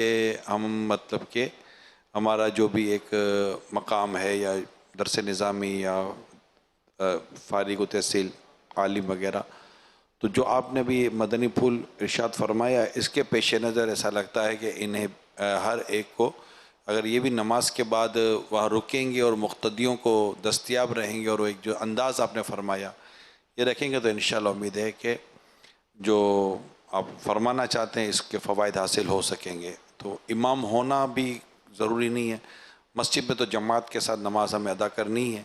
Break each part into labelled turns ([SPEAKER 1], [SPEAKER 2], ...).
[SPEAKER 1] کہ ہم مطلب کہ ہمارا جو بھی ایک مقام ہے یا درس نظامی یا فارغ التحصیل عالم وغیرہ، تو جو آپ نے بھی مدنی پھول ارشاد فرمایا، اس کے پیش نظر ایسا لگتا ہے کہ انہیں ہر ایک کو اگر یہ بھی نماز کے بعد وہاں رکیں گے اور مقتدیوں کو دستیاب رہیں گے اور وہ ایک جو انداز آپ نے فرمایا یہ رکھیں گے، تو انشاءاللہ امید ہے کہ جو آپ فرمانا چاہتے ہیں اس کے فوائد حاصل ہو سکیں گے۔ تو امام ہونا بھی ضروری نہیں ہے، مسجد میں تو جماعت کے ساتھ نماز ہمیں ادا کرنی ہے،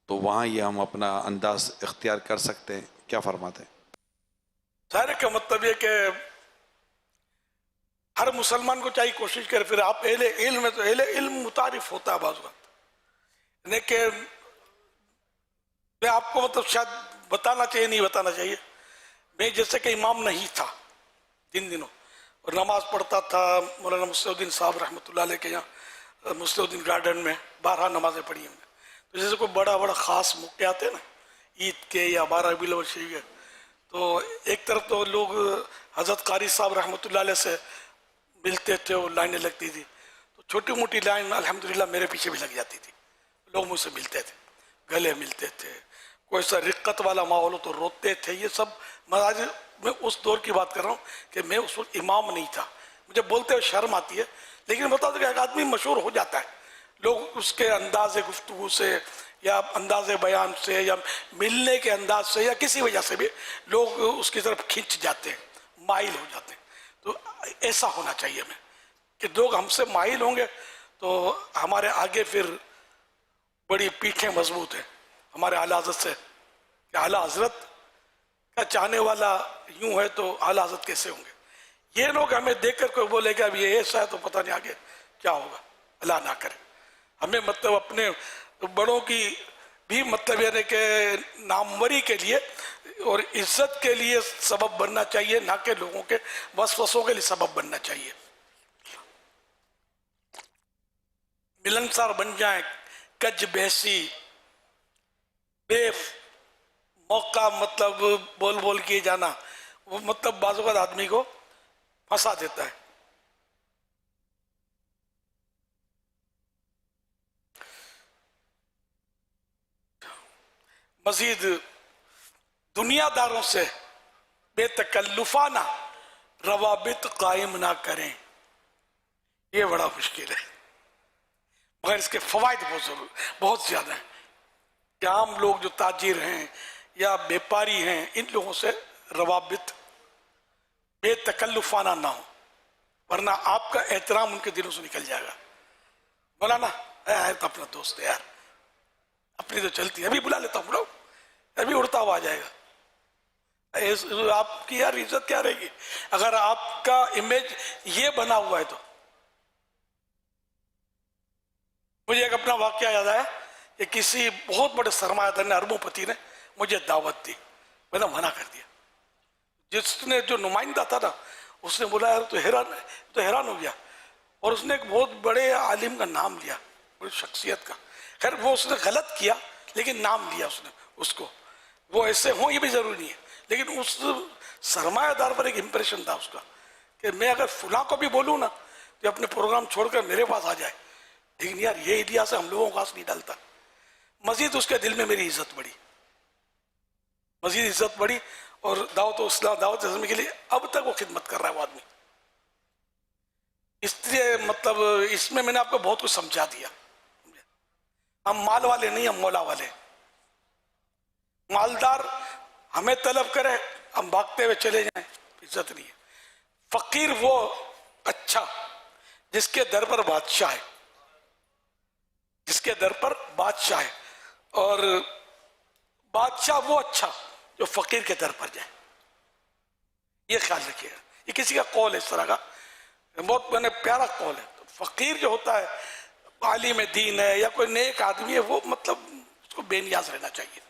[SPEAKER 1] تو وہاں یہ ہم اپنا انداز اختیار کر سکتے ہیں۔ کیا فرماتے ہیں؟
[SPEAKER 2] ظاہر کا مطلب یہ کہ ہر مسلمان کو چاہیے کوشش کرے، پھر آپ اہل علم ہے تو اہل علم متعارف ہوتا ہے بعض وقت، لیکن میں آپ کو مطلب شاید بتانا چاہیے نہیں بتانا چاہیے، میں جیسے کہ امام نہیں تھا جن دنوں اور نماز پڑھتا تھا مولانا مصطفی الدین صاحب رحمۃ اللہ علیہ کے یہاں مصطفی الدین گارڈن میں 12 نمازیں پڑھی ہم نے، تو جیسے کوئی بڑا بڑا خاص موقع آتے ہیں نا عید کے یا 12 ربیع الاول شریف کے، تو ایک طرف تو لوگ حضرت قاری صاحب رحمۃ اللہ علیہ سے ملتے تھے اور لائنیں لگتی تھی، تو چھوٹی موٹی لائن الحمدللہ میرے پیچھے بھی لگ جاتی تھی، لوگ مجھ سے ملتے تھے، گلے ملتے تھے، کوئی سا رقت والا ماحول ہو تو روتے تھے، یہ سب میں اس دور کی بات کر رہا ہوں کہ میں اس وقت امام نہیں تھا، مجھے بولتے ہوئے شرم آتی ہے، لیکن بتا دوں کہ ایک آدمی مشہور ہو جاتا ہے، لوگ اس کے انداز گفتگو سے یا انداز بیان سے یا ملنے کے انداز سے یا کسی وجہ سے بھی لوگ اس کی طرف کھنچ جاتے ہیں، مائل ہو جاتے ہیں، تو ایسا ہونا چاہیے ہمیں کہ لوگ ہم سے مائل ہوں گے تو ہمارے آگے پھر بڑی پیٹھیں مضبوط ہیں ہمارے اعلیٰ حضرت سے، کہ اعلیٰ حضرت کا چاہنے والا یوں ہے تو اعلیٰ حضرت کیسے ہوں گے؟ یہ لوگ ہمیں دیکھ کر کوئی بولے کہ اب یہ ایسا ہے تو پتہ نہیں آگے کیا ہوگا، اللہ نہ کرے۔ ہمیں مطلب اپنے بڑوں کی بھی مطلب یہ کہ ناموری کے لیے اور عزت کے لیے سبب بننا چاہیے، نہ کہ لوگوں کے وسوسوں کے لیے سبب بننا چاہیے۔ ملنسار بن جائیں، کج بحثی بے موقع مطلب بول بول کیے جانا، وہ مطلب بعض اوقات آدمی کو پھنسا دیتا ہے۔ مزید دنیا داروں سے بے تکلفانہ روابط قائم نہ کریں، یہ بڑا مشکل ہے، مگر اس کے فوائد بہت زیادہ ہیں کہ عام لوگ جو تاجر ہیں یا بیپاری ہیں ان لوگوں سے روابط بے تکلفانہ نہ ہو، ورنہ آپ کا احترام ان کے دلوں سے نکل جائے گا۔ مولانا ہے تو اپنا دوست ہے یار، اپنی تو چلتی ہے، ابھی بلا لیتا ہوں، ابھی اڑتا ہوا آ جائے گا۔ آپ کی یار عزت کیا رہے گی اگر آپ کا امیج یہ بنا ہوا ہے؟ تو مجھے ایک اپنا واقعہ یاد آیا کہ کسی بہت بڑے سرمایہ دار نے، اربوں پتی نے مجھے دعوت دی، میں نے منع کر دیا۔ جس نے جو نمائندہ تھا نا اس نے بولا یار تو حیران ہو گیا، اور اس نے ایک بہت بڑے عالم کا نام لیا، بڑی شخصیت کا، خیر وہ اس نے غلط کیا لیکن نام لیا اس نے اس کو، وہ ایسے ہوں یہ بھی ضروری نہیں ہے، لیکن اس سرمایہ دار پر ایک امپریشن تھا اس کا کہ میں اگر فلاں کو بھی بولوں نا تو اپنے پروگرام چھوڑ کر میرے پاس آ جائے، لیکن یار یہ ایڈیا سے ہم لوگوں کا نہیں ڈالتا۔ مزید اس کے دل میں میری عزت بڑھی، مزید عزت بڑھی، اور دعوت و اصلاح دعوت اسلامی کے لیے اب تک وہ خدمت کر رہا ہے وہ آدمی۔ اس لیے مطلب اس میں نے آپ کو بہت کچھ سمجھا دیا، ہم مال والے نہیں، ہم مولا والے۔ مالدار ہمیں طلب کرے ہم بھاگتے ہوئے چلے جائیں، عزت نہیں ہے۔ فقیر وہ اچھا جس کے در پر بادشاہ ہے، جس کے در پر بادشاہ ہے، اور بادشاہ وہ اچھا جو فقیر کے در پر جائے، یہ خیال رکھیے گا۔ یہ کسی کا قول ہے اس طرح کا، بہت پیارا قول ہے۔ فقیر جو ہوتا ہے عالم دین ہے یا کوئی نیک آدمی ہے، وہ مطلب اس کو بے نیاز رہنا چاہیے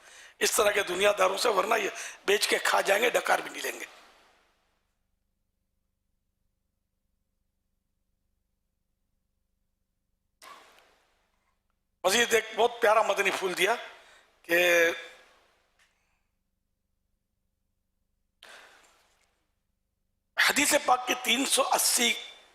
[SPEAKER 2] اس طرح کے دنیا داروں سے، ورنہ یہ بیچ کے کھا جائیں گے، ڈکار بھی نہیں لیں گے۔ مزید ایک بہت پیارا مدنی پھول دیا کہ حدیث پاک کی 380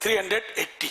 [SPEAKER 2] 380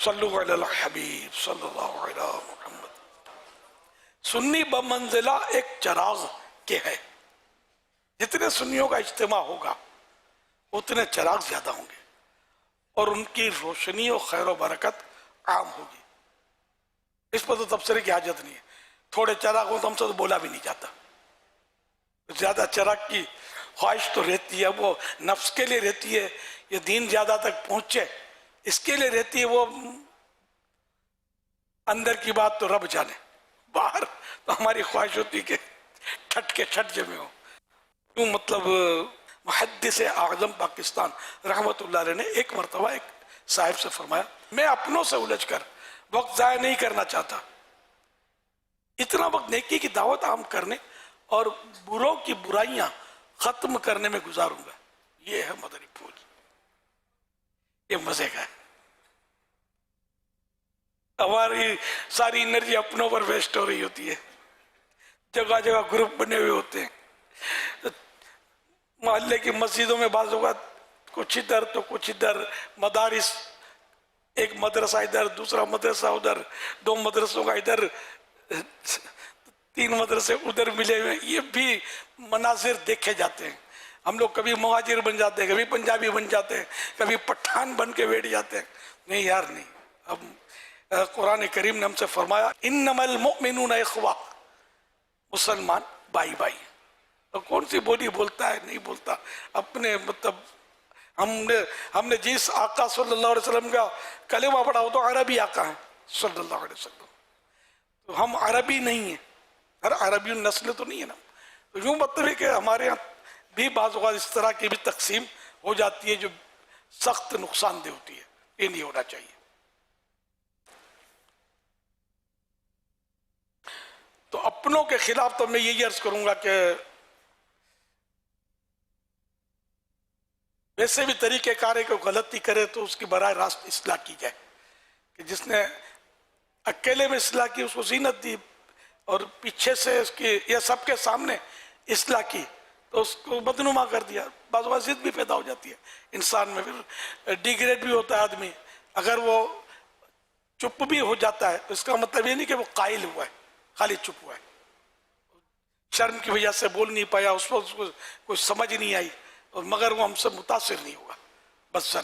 [SPEAKER 2] صلو علی الحبیب صلی اللہ علیہ محمد. سنی بمنزلہ ایک چراغ کے ہے. جتنے سنیوں کا اجتماع ہوگا اتنے چراغ زیادہ ہوں گے اور ان کی روشنی اور خیر و برکت عام ہوگی. اس پر تو تبصرے کی حاجت نہیں ہے. تھوڑے چراغوں تو ہم سے تو بولا بھی نہیں جاتا. زیادہ چراغ کی خواہش تو رہتی ہے, وہ نفس کے لیے رہتی ہے. یہ دین زیادہ تک پہنچے اس کے لیے رہتی ہے. وہ اندر کی بات تو رب جانے, باہر تو ہماری خواہش ہوتی کہ ٹھٹ کے ٹھٹ جمے ہو. کیوں مطلب محدث اعظم پاکستان رحمت اللہ علیہ نے ایک مرتبہ ایک صاحب سے فرمایا, میں اپنوں سے الجھ کر وقت ضائع نہیں کرنا چاہتا, اتنا وقت نیکی کی دعوت عام کرنے اور بروں کی برائیاں ختم کرنے میں گزاروں گا. یہ ہے مدنی پھول, یہ مزے کا ہے. ہماری ساری انرجی اپنوں پر ویسٹ ہو رہی ہوتی ہے. جگہ جگہ گروپ بنے ہوئے ہوتے ہیں. محلے کی مسجدوں میں بعض اوقات کچھ ادھر تو کچھ ادھر, مدارس, ایک مدرسہ ادھر دوسرا مدرسہ ادھر, دو مدرسوں کا ادھر, تین مدرسے ادھر ملے ہوئے. یہ بھی مناظر دیکھے جاتے ہیں. ہم لوگ کبھی مہاجر بن جاتے ہیں, کبھی پنجابی بن جاتے ہیں, کبھی پٹھان بن کے بیٹھ جاتے ہیں. نہیں یار نہیں. اب قرآن کریم نے ہم سے فرمایا انما المؤمنون اخوہ, مسلمان بھائی بھائی. اور کون سی بولی بولتا ہے نہیں بولتا اپنے مطلب ہم نے جس آقا صلی اللہ علیہ وسلم کا کلمہ پڑھا وہ تو عربی آقا ہے صلی اللہ علیہ وسلم. تو ہم عربی نہیں ہیں, ہر عربی نسل تو نہیں ہے نا. تو یوں مطلب ہے کہ ہمارے یہاں بھی بعض اوقات اس طرح کی بھی تقسیم ہو جاتی ہے جو سخت نقصان دہ ہوتی ہے. یہ نہیں ہونا چاہیے. تو اپنوں کے خلاف تو میں یہی عرض کروں گا کہ ویسے بھی طریقہ کار ہے کہ غلطی کرے تو اس کی براہ راست اصلاح کی جائے. کہ جس نے اکیلے میں اصلاح کی اس کو زینت دی اور پیچھے سے اس کی یا سب کے سامنے اصلاح کی تو اس کو بدنما کر دیا. بعض اوقات ضد بھی پیدا ہو جاتی ہے انسان میں, پھر ڈیگریڈ بھی ہوتا ہے آدمی. اگر وہ چپ بھی ہو جاتا ہے تو اس کا مطلب یہ نہیں کہ وہ قائل ہوا ہے, خالی چپ ہوا ہے. شرم کی وجہ سے بول نہیں پایا, اس وقت کوئی سمجھ نہیں آئی, اور مگر وہ ہم سے متاثر نہیں ہوگا, بس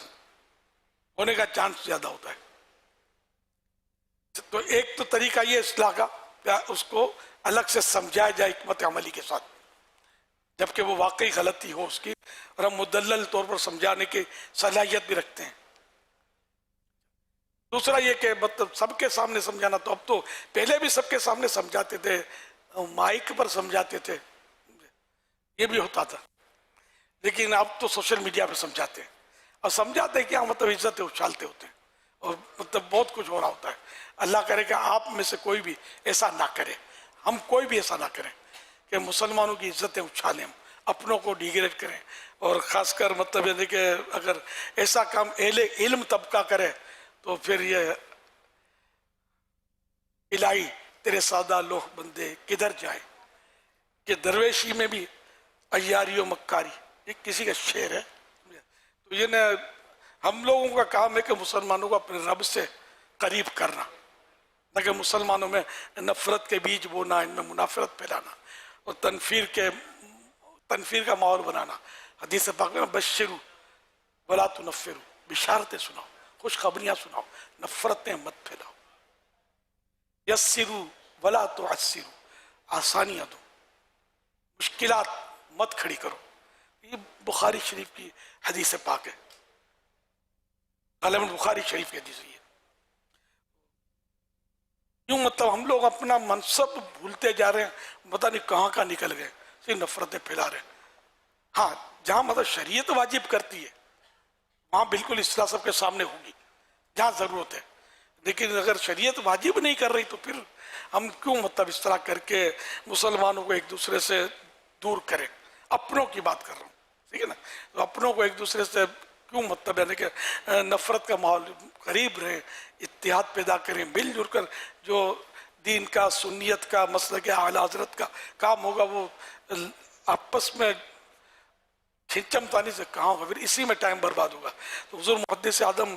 [SPEAKER 2] ہونے کا چانس زیادہ ہوتا ہے. تو ایک تو طریقہ یہ اصلاح کا اس کو الگ سے سمجھایا جائے حکمت عملی کے ساتھ, جبکہ وہ واقعی غلطی ہو اس کی, اور ہم مدلل طور پر سمجھانے کی صلاحیت بھی رکھتے ہیں. دوسرا یہ کہ مطلب سب کے سامنے سمجھانا, تو اب تو پہلے بھی سب کے سامنے سمجھاتے تھے, مائک پر سمجھاتے تھے, یہ بھی ہوتا تھا. لیکن اب تو سوشل میڈیا پہ سمجھاتے ہیں, اور سمجھاتے ہیں کیا مطلب عزت اچھالتے ہوتے ہیں, اور مطلب بہت کچھ ہو رہا ہوتا ہے. اللہ کرے کہ آپ میں سے کوئی بھی ایسا نہ کرے, ہم کوئی بھی ایسا نہ کریں کہ مسلمانوں کی عزتیں اچھالیں, ہم اپنوں کو ڈیگریڈ کریں. اور خاص کر مطلب یہ کہ اگر ایسا کام اہل علم طبقہ کرے تو پھر یہ الہی تیرے سادہ لوہ بندے کدھر جائیں. کہ درویشی میں بھی عیاری و مکاری, یہ کسی کا شعر ہے. تو یہ ہم لوگوں کا کام ہے کہ مسلمانوں کو اپنے رب سے قریب کرنا, نہ کہ مسلمانوں میں نفرت کے بیج بونا, ان میں منافرت پھیلانا اور تنفیر کا ماحول بنانا. حدیث پاک میں بشروا ولا تنفروا, بشارتیں سناؤ, خوشخبریاں سناؤ, نفرتیں مت پھیلاؤ. یسروا ولا تعسروا, آسانیاں دو, مشکلات مت کھڑی کرو. یہ بخاری شریف کی حدیث پاک ہے, غالباً بخاری شریف کی حدیث ہے. یوں مطلب ہم لوگ اپنا منصب بھولتے جا رہے ہیں, پتہ نہیں کہاں کا نکل گئے, صرف نفرتیں پھیلا رہے ہیں. ہاں جہاں مطلب شریعت واجب کرتی ہے وہاں بالکل اصلاح سب کے سامنے ہوگی جہاں ضرورت ہے. لیکن اگر شریعت واجب نہیں کر رہی تو پھر ہم کیوں مطلب اس طرح کر کے مسلمانوں کو ایک دوسرے سے دور کریں. اپنوں کی بات کر رہا ہوں, ٹھیک ہے نا. تو اپنوں کو ایک دوسرے سے کیوں مطلب ہے کہ نفرت کا ماحول, قریب رہیں, اتحاد پیدا کریں, مل جل کر جو دین کا, سنیت کا, مسلک اعلی حضرت کا کام ہوگا وہ آپس میں کھنچم تانی سے کہاں ہوگا, پھر اسی میں ٹائم برباد ہوگا. تو حضور محدث اعظم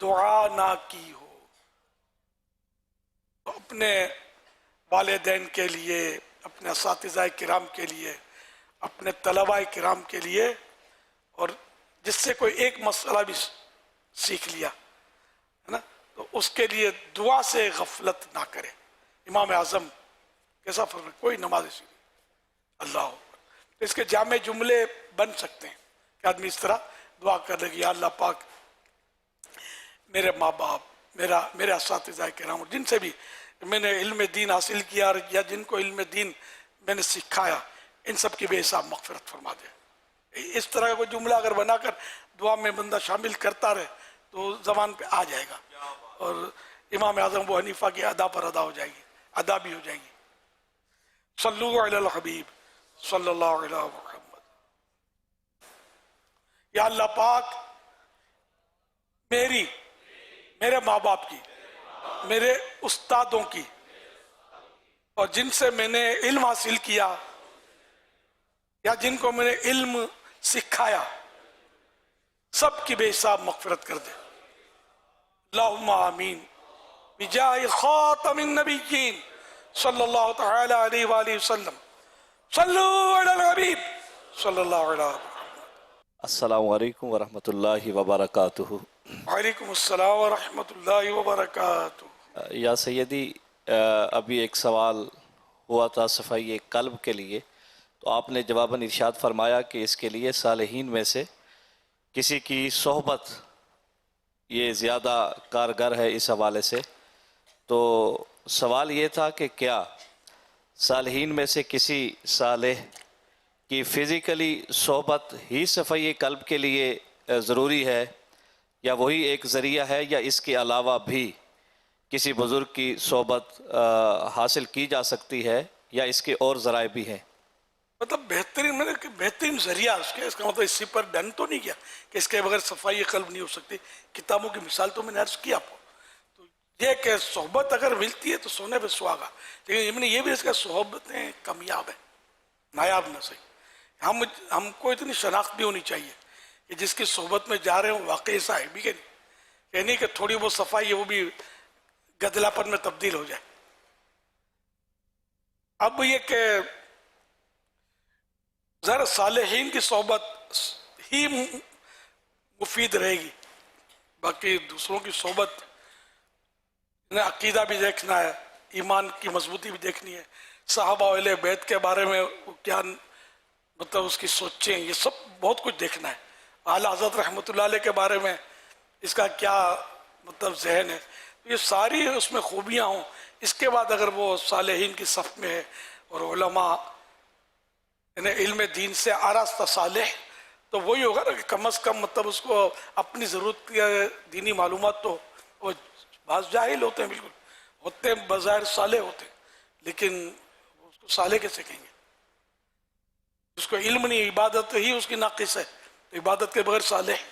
[SPEAKER 2] دعا نہ کی ہو، تو اپنے والدین کے لیے، اپنے اساتذہ کرام کے لیے، اپنے طلباء کرام کے لیے، اور جس سے کوئی ایک مسئلہ بھی سیکھ لیا ہے نا، تو اس کے لیے دعا سے غفلت نہ کرے۔ امام اعظم کیسا فرق، کوئی نماز ایسی نہیں، اللہ اکبر۔ اس کے جامع جملے بن سکتے ہیں کہ آدمی اس طرح دعا کر لے کہ یا اللہ پاک میرے ماں باپ، میرے اساتذہ کرام، جن سے بھی میں نے علم دین حاصل کیا یا جن کو علم دین میں نے سکھایا، ان سب کی بے حساب مغفرت فرما دے۔ اس طرح کا کوئی جملہ اگر بنا کر دعا میں بندہ شامل کرتا رہے تو زبان پہ آ جائے گا، اور امام اعظم ابو حنیفہ کی ادا پر ادا ہو جائے گی، ادا بھی ہو جائے گی۔ صلو علی الحبیب صلی اللہ علیہ محمد۔ یا اللہ پاک میرے ماں باپ کی، میرے استادوں کی، اور جن سے میں نے علم حاصل کیا یا جن کو میں نے علم سکھایا، سب کی بے حساب مغفرت کر دے۔ اللہم آمین بجاہ خاتم النبیین صلی اللہ تعالی علیہ وآلہ وسلم۔ صلو علی الحبیب صلی اللہ علیہ وسلم۔
[SPEAKER 3] السلام علیکم ورحمۃ اللہ وبرکاتہ۔
[SPEAKER 2] وعلیکم السلام ورحمۃ اللہ وبرکاتہ۔
[SPEAKER 3] یا سیدی، ابھی ایک سوال ہوا تھا صفائی قلب کے لیے، تو آپ نے جواباً ارشاد فرمایا کہ اس کے لیے صالحین میں سے کسی کی صحبت یہ زیادہ کارگر ہے۔ اس حوالے سے تو سوال یہ تھا کہ کیا صالحین میں سے کسی صالح کی فزیکلی صحبت ہی صفائی قلب کے لیے ضروری ہے، یا وہی ایک ذریعہ ہے، یا اس کے علاوہ بھی کسی بزرگ کی صحبت حاصل کی جا سکتی ہے، یا اس کے اور ذرائع بھی ہیں؟
[SPEAKER 2] مطلب بہترین ذریعہ اس کا مطلب اسی پر ڈن تو نہیں کیا کہ اس کے بغیر صفائی قلب نہیں ہو سکتی۔ کتابوں کی مثال تو میں نے عرض کیا آپ کو، تو یہ کہ صحبت اگر ملتی ہے تو سونے پہ سہاگا، لیکن یہ بھی اس کا صحبتیں کامیاب ہیں، نایاب نہ صحیح۔ ہم کو اتنی شناخت بھی ہونی چاہیے کہ جس کی صحبت میں جا رہے ہوں واقعی ایسا ہے بھی کہ نہیں، یہ نہیں کہ تھوڑی بہت صفائی ہے وہ بھی گدلا پن میں تبدیل ہو جائے۔ اب یہ کہ ذرا صالحین کی صحبت ہی مفید رہے گی، باقی دوسروں کی صحبت عقیدہ بھی دیکھنا ہے، ایمان کی مضبوطی بھی دیکھنی ہے، صحابہ اہل بیت کے بارے میں کیا مطلب اس کی سوچیں، یہ سب بہت کچھ دیکھنا ہے۔ اعلیٰ حضرت رحمۃ اللہ علیہ کے بارے میں اس کا کیا مطلب ذہن ہے، یہ ساری اس میں خوبیاں ہوں۔ اس کے بعد اگر وہ صالحین کی صف میں ہے اور علماء یعنی علم دین سے آراستہ صالح، تو وہی ہوگا نا کہ کم از کم مطلب اس کو اپنی ضرورت کی دینی معلومات تو، وہ بعض جاہل ہوتے ہیں، بالکل ہوتے ہیں بظاہر صالح ہوتے ہیں، لیکن اس کو صالح کیسے کہیں گے؟ اس کو علم نہیں، عبادت ہی اس کی ناقص ہے، تو عبادت کے بغیر صالح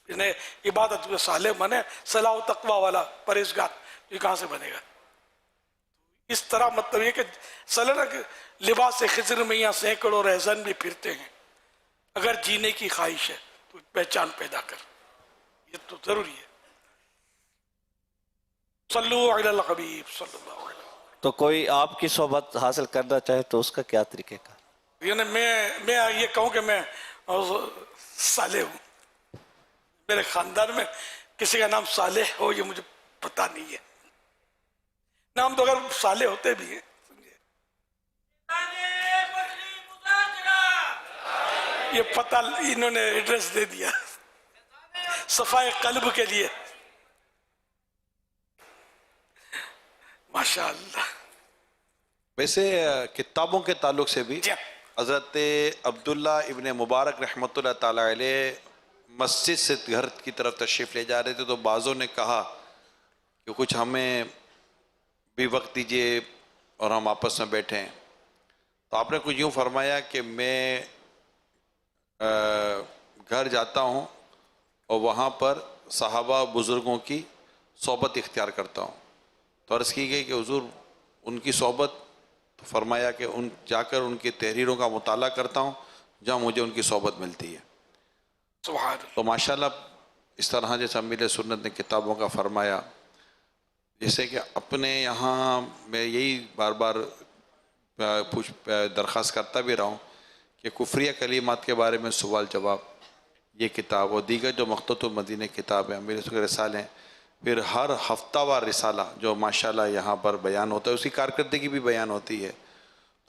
[SPEAKER 2] یعنی عبادت کے صالح بنے صلاح و تقوی والا پرہیزگار، یہ کہاں سے بنے گا؟ اس طرح مطلب یہ کہ سلنا کہ لباس خضر میں یہاں سینکڑوں رہزن بھی پھرتے ہیں، اگر جینے کی خواہش ہے تو پہچان پیدا کر، یہ تو ضروری ہے۔ صلو علی الحبیب صلی اللہ علیہ وسلم۔
[SPEAKER 3] تو کوئی آپ کی صحبت حاصل کرنا چاہے تو اس کا کیا طریقہ کا؟
[SPEAKER 2] یعنی میں یہ کہوں کہ میں صالح ہوں، میرے خاندان میں کسی کا نام صالح ہو یہ مجھے پتہ نہیں ہے، نام تو اگر صالح ہوتے بھی ہیں، یہ پتہ انہوں نے ایڈریس دے دیا صفائی قلب کے لیے۔ ماشاءاللہ۔
[SPEAKER 1] ویسے کتابوں کے تعلق سے بھی
[SPEAKER 2] جی
[SPEAKER 1] حضرت عبداللہ ابن مبارک رحمۃ اللہ تعالی علیہ مسجد سے گھر کی طرف تشریف لے جا رہے تھے، تو بعضوں نے کہا کہ کچھ ہمیں بھی وقت دیجیے اور ہم آپس میں بیٹھیں، تو آپ نے کچھ یوں فرمایا کہ میں گھر جاتا ہوں اور وہاں پر صحابہ بزرگوں کی صحبت اختیار کرتا ہوں، تو عرض کی گئی کہ حضور ان کی صحبت، تو فرمایا کہ جا کر ان کی تحریروں کا مطالعہ کرتا ہوں جہاں مجھے ان کی صحبت ملتی ہے۔
[SPEAKER 2] سبحان اللہ۔
[SPEAKER 1] تو ماشاءاللہ اس طرح جیسے امیر سنت نے کتابوں کا فرمایا، جیسے کہ اپنے یہاں میں یہی بار بار درخواست کرتا بھی رہا ہوں کہ کفریہ کلمات کے بارے میں سوال جواب، یہ کتاب اور دیگر جو مخطوط المدینہ کتاب ہے، امیر سنت کے رسالے ہیں، پھر ہر ہفتہ وار رسالہ جو ماشاءاللہ یہاں پر بیان ہوتا ہے، اس کی کارکردگی بھی بیان ہوتی ہے۔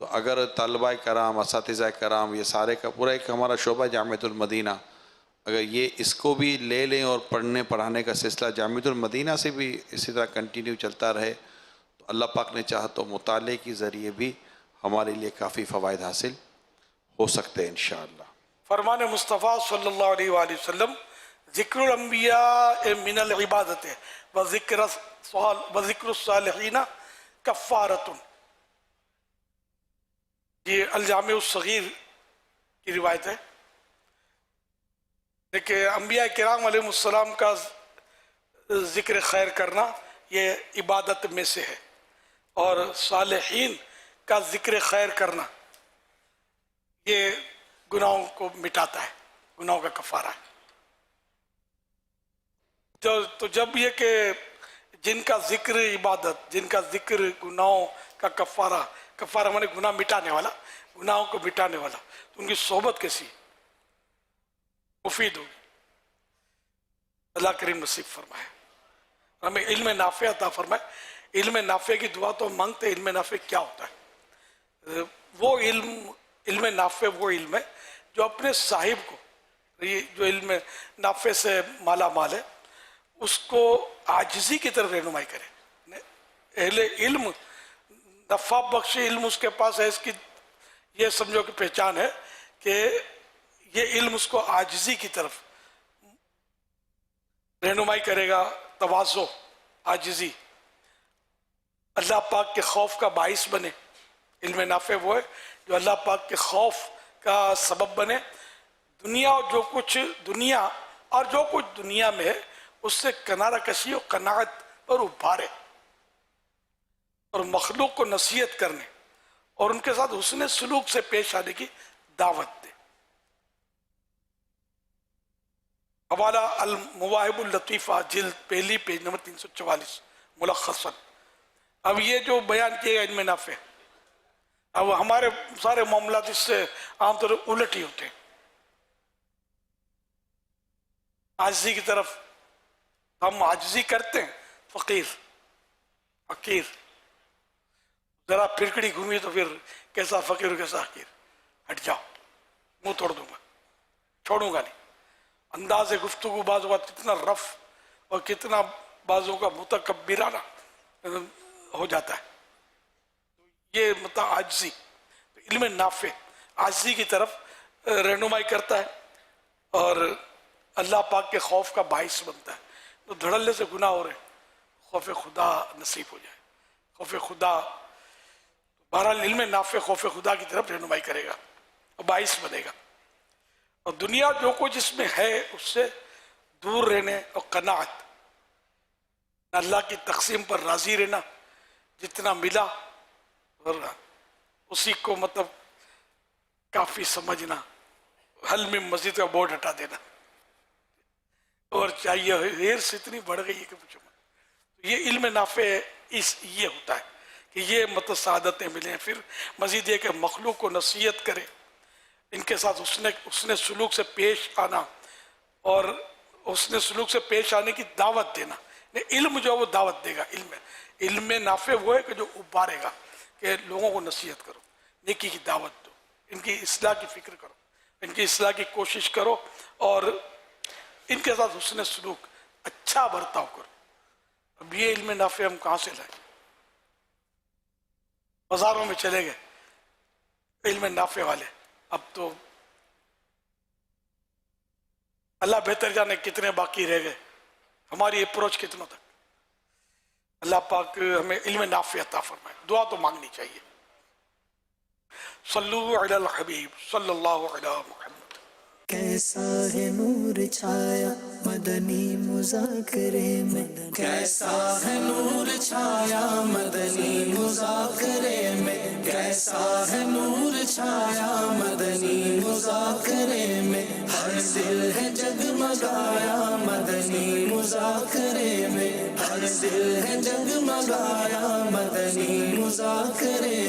[SPEAKER 1] تو اگر طلبہ کرام، اساتذہ کرام، یہ سارے کا پورا ایک ہمارا شعبہ جامعۃ المدینہ، اگر یہ اس کو بھی لے لیں اور پڑھنے پڑھانے کا سلسلہ جامعۃ المدینہ سے بھی اسی طرح کنٹینیو چلتا رہے، تو اللہ پاک نے چاہا تو مطالعے کے ذریعے بھی ہمارے لیے کافی فوائد حاصل ہو سکتے ہیں انشاءاللہ۔
[SPEAKER 2] فرمان مصطفیٰ صلی اللہ علیہ وآلہ وسلم، ذکر الانبیاء من العبادت و ذکر الصالحین کفارۃ، یہ الجامع الصغیر کی روایت ہے کہ انبیاء کرام علیہ السلام کا ذکر خیر کرنا یہ عبادت میں سے ہے، اور صالحین کا ذکر خیر کرنا یہ گناہوں کو مٹاتا ہے، گناہوں کا کفارہ ہے۔ تو جب یہ کہ جن کا ذکر عبادت، جن کا ذکر گناہوں کا کفارہ مانے گناہ مٹانے والا، گناہوں کو مٹانے والا، تو ان کی صحبت کیسی مفید ہوگی۔ اللہ کریم نصیب فرمائے، ہمیں علم نافع عطا فرمائے۔ علم نافع کی دعا تو مانگتے، علم نافع کیا ہوتا ہے؟ وہ علم نافع وہ علم ہے جو اپنے صاحب کو، یہ جو علم نافع سے مالا مال ہے، اس کو عاجزی کی طرف رہنمائی کرے۔ اہل علم، نفع بخش علم اس کے پاس ہے، اس کی یہ سمجھو کہ پہچان ہے کہ یہ علم اس کو عاجزی کی طرف رہنمائی کرے گا، تواضع، عاجزی، اللہ پاک کے خوف کا باعث بنے۔ علم نافع وہ ہے جو اللہ پاک کے خوف کا سبب بنے، دنیا اور جو کچھ دنیا میں ہے اس سے کنارہ کشی اور قناعت پر ابھارے، اور مخلوق کو نصیحت کرنے اور ان کے ساتھ حسن سلوک سے پیش آنے کی دعوت دے۔ حوالہ المواہب اللطیفہ، جلد پہلی، پیج نمبر 344، ملخصاً۔ اب یہ جو بیان کیے گا علم نافع، اب ہمارے سارے معاملات اس سے عام طور پر الٹ ہی ہوتے ہیں۔ عاجزی کی طرف ہم عاجزی کرتے ہیں، فقیر، حقیر، ذرا پھرکڑی گھومی تو پھر کیسا فقیر کیسا حقیر، ہٹ جاؤ، منہ توڑ دوں گا، چھوڑوں گا نہیں۔ انداز گفتگو بعض اوقات کتنا رف اور کتنا بعضوں کا متکبرانہ ہو جاتا ہے، یہ مطلب عاجزی۔ علم نافع عاجزی کی طرف رہنمائی کرتا ہے اور اللہ پاک کے خوف کا باعث بنتا ہے۔ تو دھڑلے سے گناہ ہو رہے ہیں، خوف خدا نصیب ہو جائے، خوف خدا۔ بہرحال علم نافع خوف خدا کی طرف رہنمائی کرے گا اور باعث بنے گا، اور دنیا جو کچھ اس میں ہے اس سے دور رہنے اور قناعت، اللہ کی تقسیم پر راضی رہنا، جتنا ملا اور اسی کو مطلب کافی سمجھنا، حل میں مزید کا بورڈ ہٹا دینا، اور چاہیے ہیرس اتنی بڑھ گئی ہے کہ پوچھو مت۔ یہ علم نافع یہ ہوتا ہے کہ یہ مطلب سعادتیں ملیں۔ پھر مزید یہ کہ مخلوق کو نصیحت کرے، ان کے ساتھ حسن سلوک سے پیش آنا اور حسن سلوک سے پیش آنے کی دعوت دینا۔ علم جو ہے وہ دعوت دے گا، علم نافع وہ ہے کہ جو ابھارے گا کہ لوگوں کو نصیحت کرو، نیکی کی دعوت دو، ان کی اصلاح کی فکر کرو، ان کی اصلاح کی کوشش کرو، اور ان کے ساتھ حسن سلوک، اچھا برتاؤ کرو۔ اب یہ علم نافع ہم کہاں سے لائیں؟ بازاروں میں چلے گئے علم نافع والے، اب تو اللہ بہتر جانے کتنے باقی رہ گئے، ہماری اپروچ کتنوں تک۔ اللہ پاک ہمیں علم نافع عطا فرمائے، دعا تو مانگنی چاہیے۔ صلو علی الحبیب صلی اللہ علی محمد۔
[SPEAKER 4] کیسا ہے نور چھایا مدنی مذاکرے میں، کیسا ہے نور چھایا مدنی مذاکرے میں، کیسا ہے نور چھایا مدنی مذاکرے میں، ہر دل ہے جگمگایا مدنی مذاکرے میں، ہر دل ہے جگمگایا مدنی مذاکرے